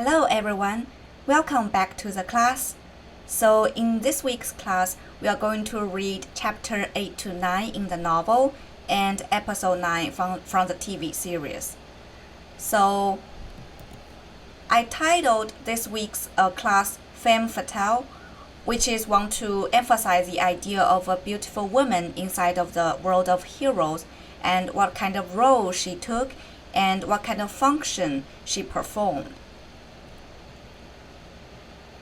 Hello everyone, welcome back to the class. So in this week's class, we are going to read chapter 8 to 9 in the novel and episode 9 from the TV series. So I titled this week's class Femme Fatale, which is want to emphasize the idea of a beautiful woman inside of the world of heroes and what kind of role she took and what kind of function she performed.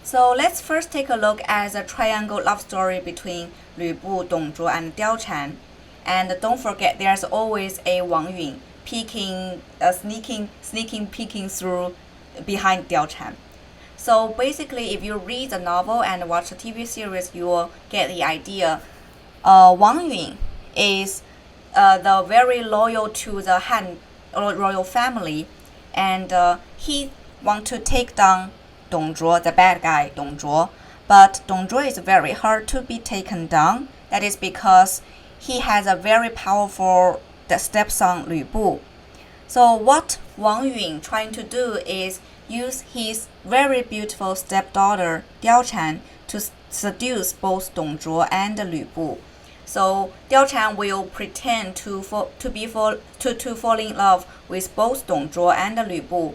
So let's first take a look at the triangle love story between Lü Bu, Dong Zhuo, and Diao Chan. And don't forget, there's always a Wang Yun sneaking peeking through behind Diao Chan. So basically, if you read the novel and watch the TV series, you will get the idea. Wang Yun is the very loyal to the Han royal family, and he want to take down Dong Zhuo, the bad guy Dong Zhuo. But Dong Zhuo is very hard to be taken down. That is because he has a very powerful stepson Lü Bu. So what Wang Yun trying to do is use his very beautiful stepdaughter Diao Chan to seduce both Dong Zhuo and Lü Bu. So Diao Chan will pretend to fall in love with both Dong Zhuo and Lü Bu,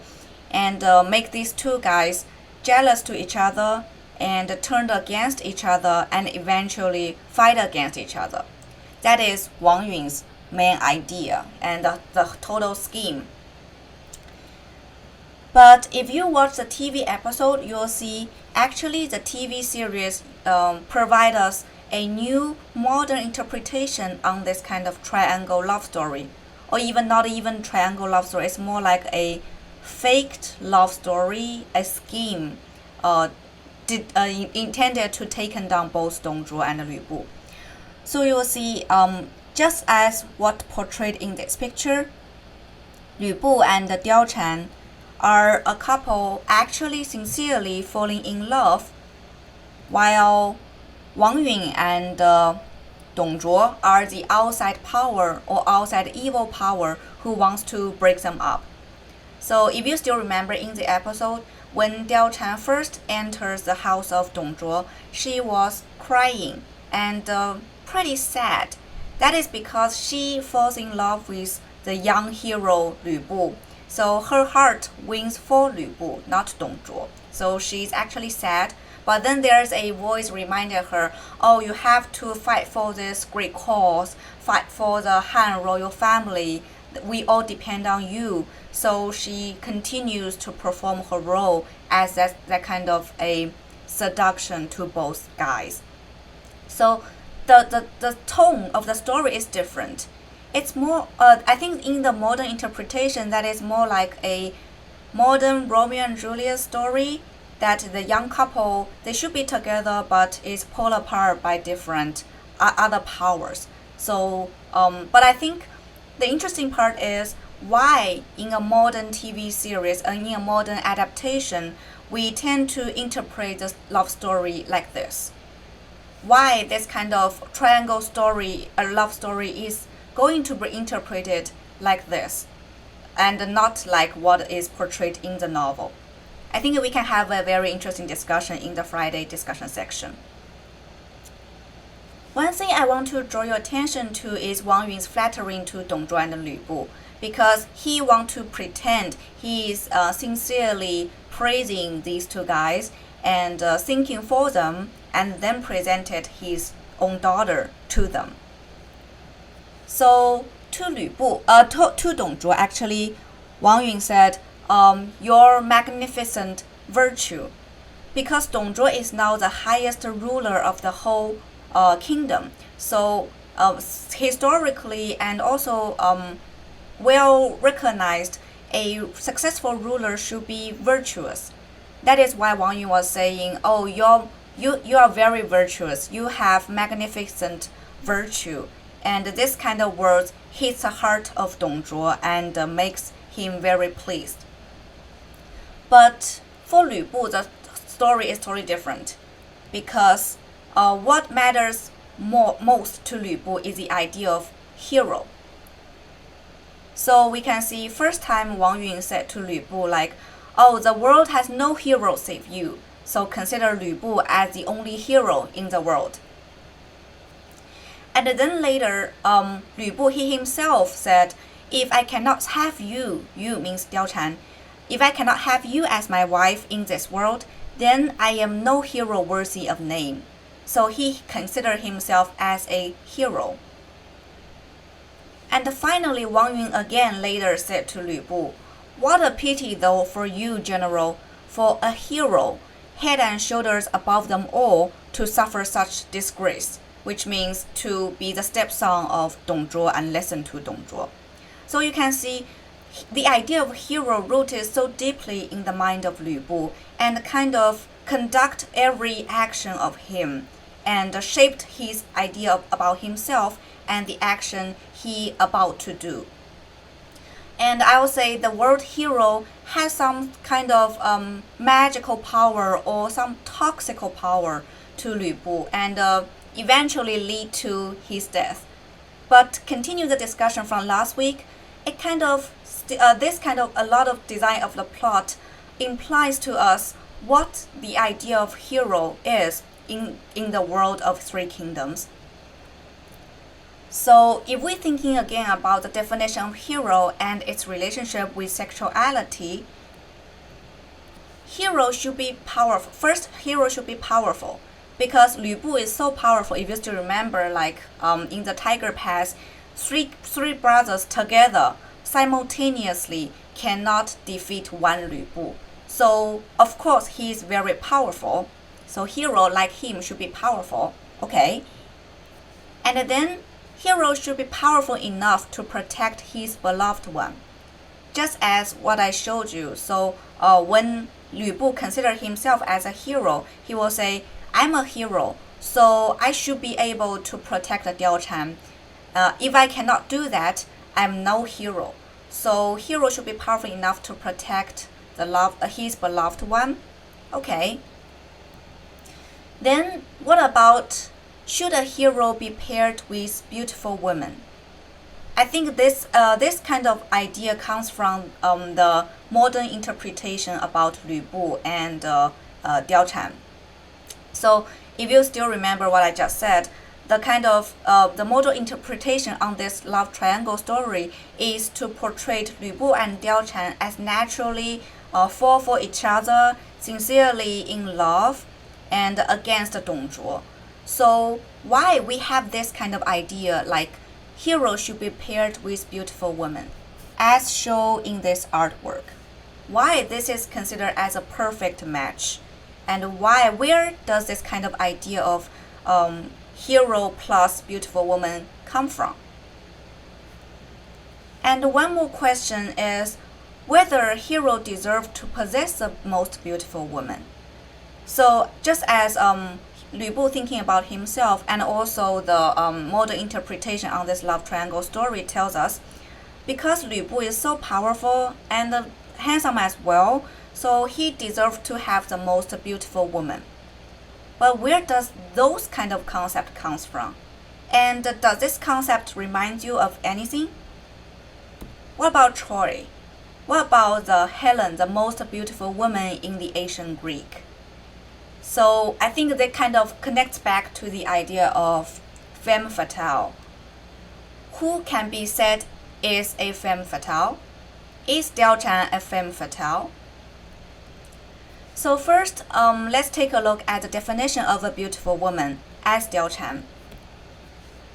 and make these two guys jealous to each other and turn against each other and eventually fight against each other. That is Wang Yun's main idea and the total scheme. But if you watch the TV episode, you'll see actually the TV series provide us a new modern interpretation on this kind of triangle love story, or even not even triangle love story. It's more like a faked love story, a scheme intended to take down both Dong Zhuo and Lü Bu. So you will see, just as what portrayed in this picture, Lü Bu and Diao Chan are a couple actually sincerely falling in love, while Wang Yun and Dong Zhuo are the outside power or outside evil power who wants to break them up. So if you still remember in the episode, when Diao Chan first enters the house of Dong Zhuo, she was crying and pretty sad. That is because she falls in love with the young hero Lü Bu. So her heart wins for Lü Bu, not Dong Zhuo. So she's actually sad. But then there's a voice reminding her, oh, you have to fight for this great cause, fight for the Han royal family. We all depend on you. So she continues to perform her role as that kind of a seduction to both guys. So the tone of the story is different. It's more, I think in the modern interpretation, that is more like a modern Romeo and Juliet story, that the young couple, they should be together but is pulled apart by different other powers. So, but I think the interesting part is why in a modern TV series and in a modern adaptation, we tend to interpret the love story like this. Why this kind of triangle story, a love story, is going to be interpreted like this and not like what is portrayed in the novel. I think we can have a very interesting discussion in the Friday discussion section. One thing I want to draw your attention to is Wang Yun's flattering to Dong Zhuo and Lü Bu, because he wants to pretend he is sincerely praising these two guys and thinking for them, and then presented his own daughter to them. So to Lü Bu, to Dong Zhuo, actually, Wang Yun said, your magnificent virtue, because Dong Zhuo is now the highest ruler of the whole kingdom. So historically and also well recognized, a successful ruler should be virtuous. That is why Wang Yun was saying, oh, you are very virtuous. You have magnificent virtue. And this kind of words hits the heart of Dong Zhuo and makes him very pleased. But for Lü Bu, the story is totally different, because what matters most to Lü Bu is the idea of hero. So we can see first time Wang Yun said to Lü Bu like, oh, the world has no hero save you, so consider 吕布 as the only hero in the world. And then later, 吕布 he himself said, if I cannot have you, you means 貂蝉, if I cannot have you as my wife in this world, then I am no hero worthy of name. So he considered himself as a hero. And finally, Wang Yun again later said to 吕布, what a pity though for you, general, for a hero, head and shoulders above them all, to suffer such disgrace, which means to be the stepson of Dong Zhuo and listen to Dong Zhuo. So you can see the idea of hero rooted so deeply in the mind of 吕布and kind of conduct every action of him and shaped his idea about himself and the action he about to do. And I would say the word hero has some kind of magical power or some toxic power to 吕布and eventually lead to his death. But continue the discussion from last week, it kind of a lot of design of the plot implies to us what the idea of hero is in the world of Three Kingdoms. So if we're thinking again about the definition of hero and its relationship with sexuality, hero should be powerful. First, hero should be powerful because 吕布 is so powerful. If you still remember, like in the Tiger Pass, three brothers together simultaneously cannot defeat one 吕布. So of course he is very powerful. So hero like him should be powerful. Okay. And then hero should be powerful enough to protect his beloved one. Just as what I showed you. So when 吕布considered himself as a hero, he will say, I'm a hero, so I should be able to protect 貂蝉. If I cannot do that, I'm no hero. So hero should be powerful enough to protect his beloved one. Okay. Then what about, should a hero be paired with beautiful women? I think this kind of idea comes from the modern interpretation about 吕布and 貂蝉. So if you still remember what I just said, the kind of the model interpretation on this love triangle story is to portray 吕布 and 貂蝉 as naturally fall for each other, sincerely in love, and against Dong Zhuo. So why we have this kind of idea like hero should be paired with beautiful women, as shown in this artwork? Why this is considered as a perfect match? And where does this kind of idea of hero plus beautiful woman come from? And one more question is whether a hero deserves to possess the most beautiful woman. So just as 吕布 thinking about himself and also the modern interpretation on this love triangle story tells us, because 吕布 is so powerful and handsome as well, so he deserves to have the most beautiful woman. But where does those kind of concept comes from? And does this concept remind you of anything? What about Troy? What about the Helen, the most beautiful woman in the ancient Greek? So I think that kind of connects back to the idea of Femme Fatale. Who can be said is a Femme Fatale? Is 貂蝉 a Femme Fatale? So first, let's take a look at the definition of a beautiful woman as 貂蝉.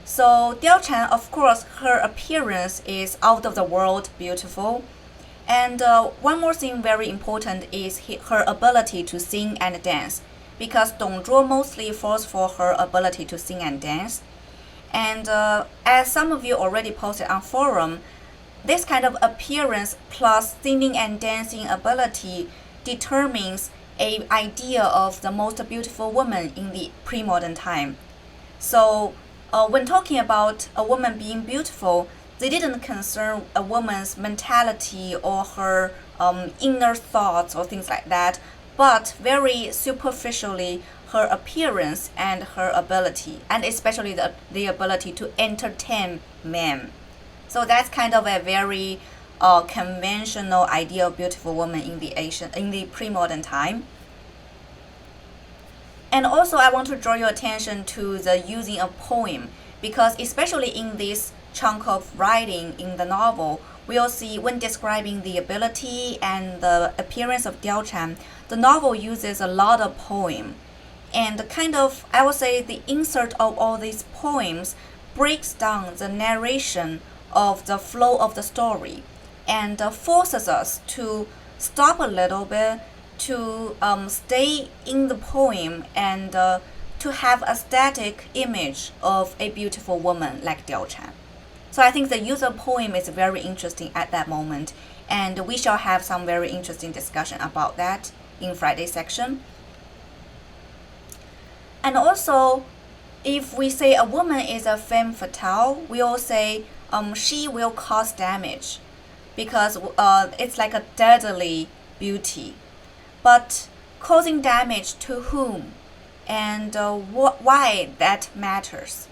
So 貂蝉, of course, her appearance is out of the world beautiful. And one more thing very important is her ability to sing and dance, because Dong Zhuo mostly falls for her ability to sing and dance. And as some of you already posted on forum, this kind of appearance plus singing and dancing ability determines an idea of the most beautiful woman in the pre-modern time. So when talking about a woman being beautiful, they didn't concern a woman's mentality or her inner thoughts or things like that, but very superficially her appearance and her ability, and especially the ability to entertain men. So that's kind of a very conventional ideal beautiful woman in the pre-modern time. And also I want to draw your attention to the using a poem, because especially in this chunk of writing in the novel, we'll see when describing the ability and the appearance of Diao Chan, the novel uses a lot of poem. And kind of, I would say, the insert of all these poems breaks down the narration of the flow of the story and forces us to stop a little bit, to stay in the poem and to have a static image of a beautiful woman like Diao Chan. So I think the use of poem is very interesting at that moment, and we shall have some very interesting discussion about that in Friday section. And also, if we say a woman is a femme fatale, we'll say she will cause damage, because it's like a deadly beauty. But causing damage to whom, and why that matters.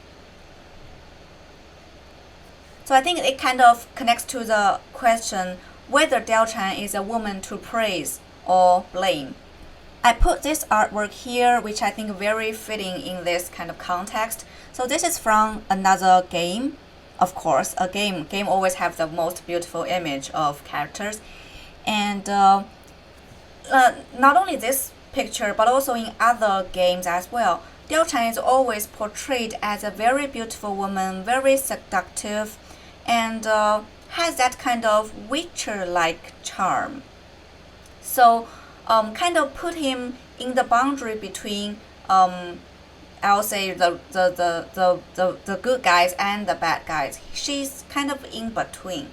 So I think it kind of connects to the question whether Diao Chan is a woman to praise or blame. I put this artwork here, which I think very fitting in this kind of context. So this is from another game. Of course, a game always have the most beautiful image of characters. And not only this picture, but also in other games as well, Diao Chan is always portrayed as a very beautiful woman, very seductive, and has that kind of witcher-like charm. So kind of put him in the boundary between I'll say the good guys and the bad guys. She's kind of in between.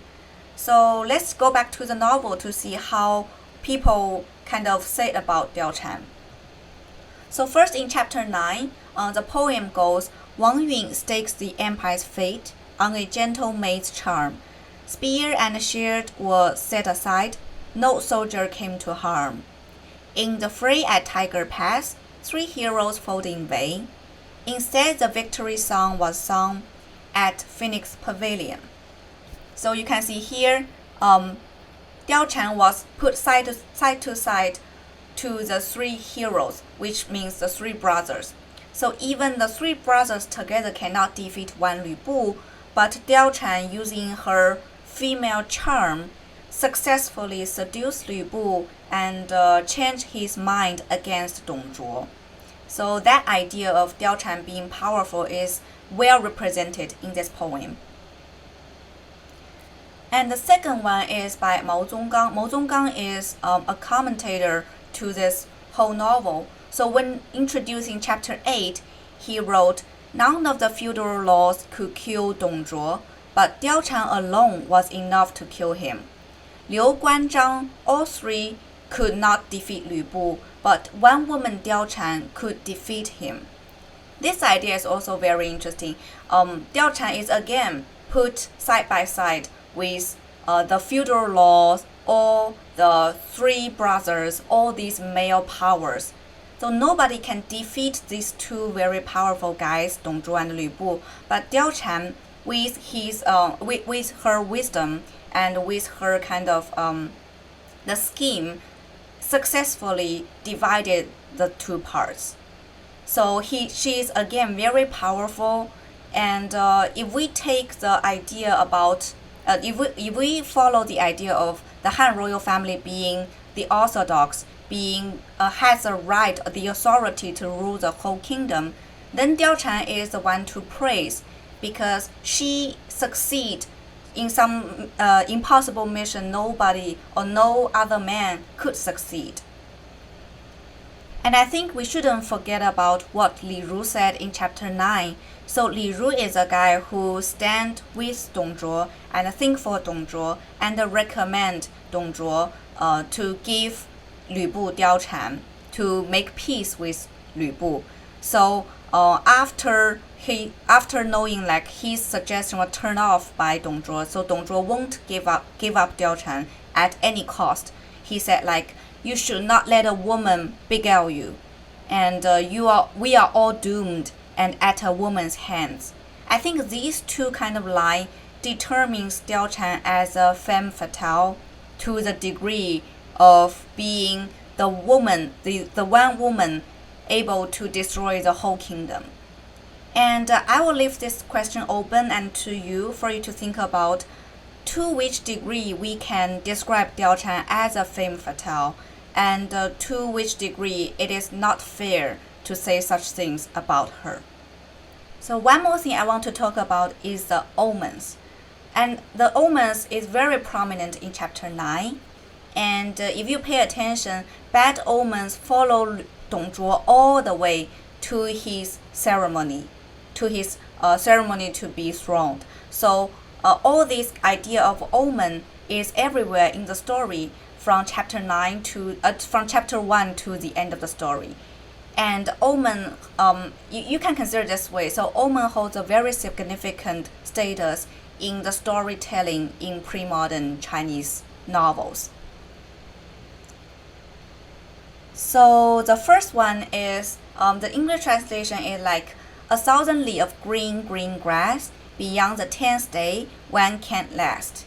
So let's go back to the novel to see how people kind of say about Diao Chan. So first in chapter 9, the poem goes, Wang Yun stakes the empire's fate on a gentle maid's charm. Spear and shield were set aside, no soldier came to harm. In the fray at Tiger Pass, 3 heroes fought in vain. Instead, the victory song was sung at Phoenix Pavilion. So you can see here, Diao Chan was put side to side to the 3 heroes, which means the 3 brothers. So even the 3 brothers together cannot defeat one Lü Bu, but Diao Chan, using her female charm, successfully seduced Lü Bu and changed his mind against Dong Zhuo. So that idea of Diao Chan being powerful is well represented in this poem. And the second one is by Mao Zonggang. Mao Zonggang is a commentator to this whole novel. So when introducing chapter 8, he wrote, None of the feudal laws could kill Dong Zhuo, but Diao Chan alone was enough to kill him. Liu Guan Zhang, all 3 could not defeat Lü Bu, but one woman Diao Chan could defeat him. This idea is also very interesting. Diao Chan is again put side by side with the feudal laws, all the 3 brothers, all these male powers. So nobody can defeat these 2 very powerful guys, Dong Zhuo and Lü Bu. But Diao Chan, with her wisdom and with her kind of the scheme, successfully divided the 2 parts. So she is again very powerful. And if we take the idea about if we follow the idea of the Han royal family being the orthodox, being has the right, the authority to rule the whole kingdom, then Diao Chan is the one to praise, because she succeed in some impossible mission nobody or no other man could succeed. And I think we shouldn't forget about what Li Ru said in chapter 9. So Li Ru is a guy who stand with Dong Zhuo and think for Dong Zhuo and recommend Dong Zhuo to give Lü Bu Diao Chan to make peace with Lü Bu. So after knowing like his suggestion was turned off by Dong Zhuo, so Dong Zhuo won't give up Diao Chan at any cost. He said like, you should not let a woman beguile you, and we are all doomed and at a woman's hands. I think these 2 kind of lines determines Diao Chan as a femme fatale to the degree of being the woman, the one woman able to destroy the whole kingdom. And I will leave this question open and to you for you to think about to which degree we can describe Diao Chan as a femme fatale, and to which degree it is not fair to say such things about her. So one more thing I want to talk about is the omens. And the omens is very prominent in chapter 9. And if you pay attention, bad omens follow Dong Zhuo all the way to his ceremony, to be throned. So all this idea of omen is everywhere in the story from chapter 1 to the end of the story. And omen, you can consider this way. So omen holds a very significant status in the storytelling in pre-modern Chinese novels. So the first one is, the English translation is like 1,000 li of green grass, beyond the 10th day, one can't last.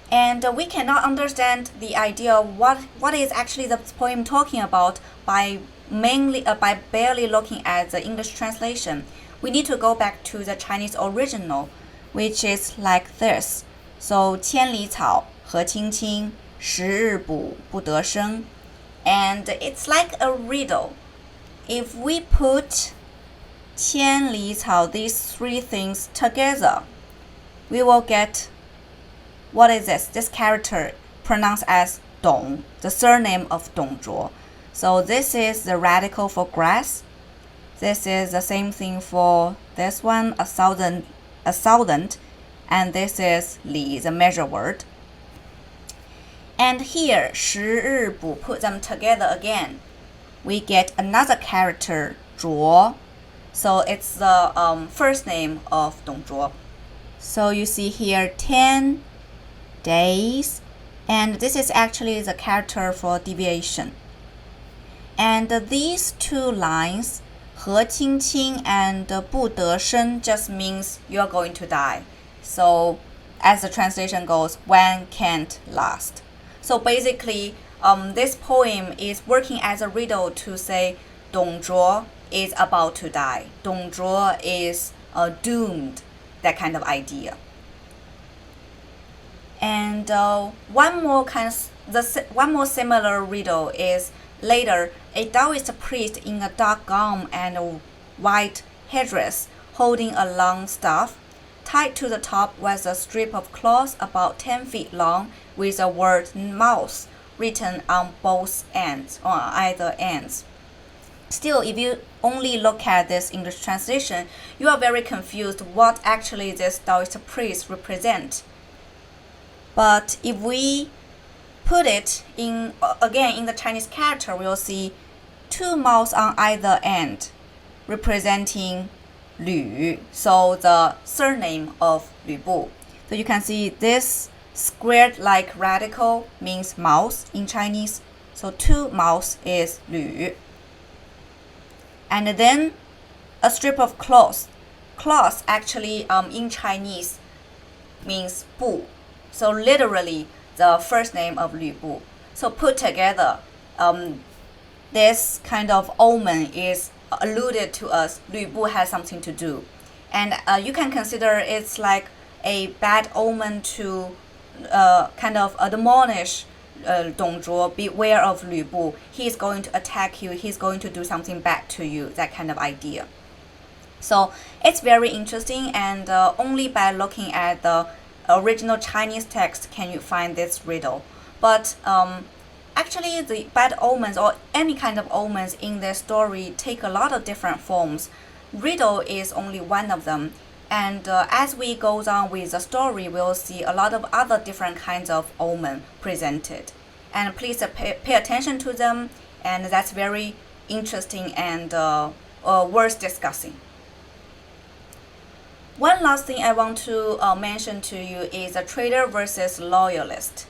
And we cannot understand the idea of what is actually the poem talking about by barely looking at the English translation. We need to go back to the Chinese original, which is like this. So 千里草和青青，十日补不得生. And it's like a riddle. If we put 千里草, these three things together, we will get, what is this? This character pronounced as Dong, the surname of Dong Zhuo. So this is the radical for grass. This is the same thing for this one, 1,000, and this is li, the measure word. And here, 十日补, put them together again, we get another character, 卓. So it's the first name of Dong Zhuo. So you see here 10 days, and this is actually the character for deviation. And these two lines, 和青青 and 不得生, just means you're going to die. So as the translation goes, one can't last. So basically, this poem is working as a riddle to say Dong Zhuo is about to die. Dong Zhuo is doomed, that kind of idea. And one more similar riddle is later, a Taoist priest in a dark gown and a white headdress holding a long staff. Tied to the top was a strip of cloth about 10 feet long with the word mouse written on both ends, or either ends. Still, if you only look at this English translation, you are very confused what actually this Taoist priest represents. But if we put it in, again, in the Chinese character, we'll see two mouths on either end, representing Lü, so the surname of Lü Bu. So you can see this squared-like radical means mouse in Chinese. So two mouths is Lü. And then a strip of cloth. Cloth actually in Chinese means Bu. So literally the first name of Lü Bu. So put together, this kind of omen is alluded to us. Lü Bu has something to do. And you can consider it's like a bad omen to kind of admonish Dong Zhuo, beware of Lü Bu. He's going to attack you. He's going to do something bad to you, that kind of idea. So it's very interesting, and only by looking at the original Chinese text can you find this riddle. But actually, the bad omens or any kind of omens in this story take a lot of different forms. Riddle is only one of them. And as we go on with the story, we'll see a lot of other different kinds of omen presented. And please pay attention to them, and that's very interesting and worth discussing. One last thing I want to mention to you is a traitor versus loyalist.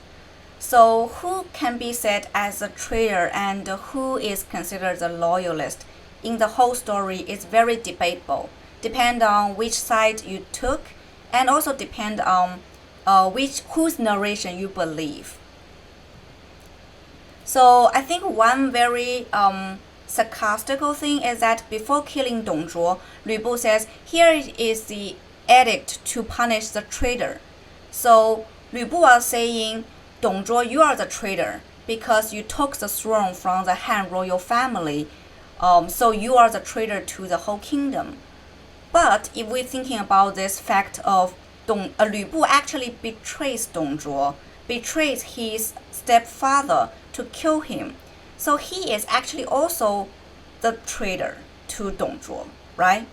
So who can be said as a traitor and who is considered a loyalist in the whole story is very debatable. Depend on which side you took and also depend on whose narration you believe. So I think one very sarcastical thing is that before killing Dong Zhuo, Lü Bu says, "Here is the edict to punish the traitor." So Lü Bu was saying, "Dong Zhuo, you are the traitor because you took the throne from the Han royal family. So you are the traitor to the whole kingdom." But if we're thinking about this fact of Lü Bu actually betrays Dong Zhuo, betrays his stepfather to kill him. So he is actually also the traitor to Dong Zhuo, right?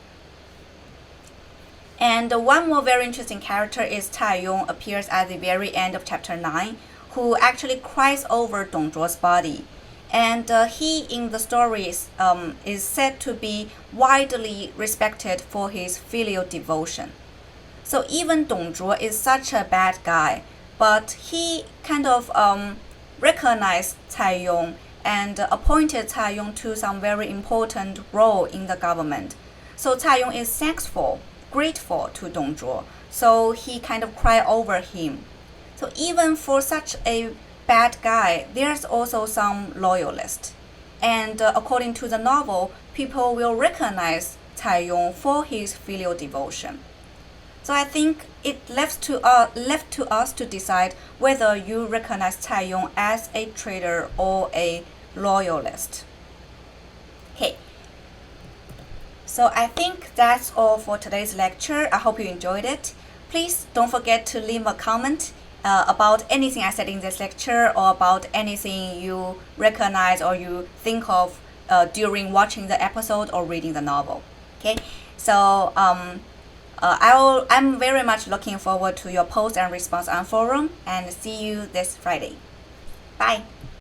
And one more very interesting character is Cai Yong, appears at the very end of chapter 9, who actually cries over Dong Zhuo's body. And he in the stories is said to be widely respected for his filial devotion. So even Dong Zhuo is such a bad guy, but he kind of recognized Cai Yong and appointed Cai Yong to some very important role in the government. So Cai Yong is thankful, grateful to Dong Zhuo. So he kind of cried over him. So even for such a bad guy, there's also some loyalist. And according to the novel, people will recognize Cai Yong for his filial devotion. So I think it left to us to decide whether you recognize Cai Yong as a traitor or a loyalist. Okay. So I think that's all for today's lecture. I hope you enjoyed it. Please don't forget to leave a comment about anything I said in this lecture, or about anything you recognize or you think of during watching the episode or reading the novel. Okay, so I'm very much looking forward to your post and response on forum, and see you this Friday. Bye.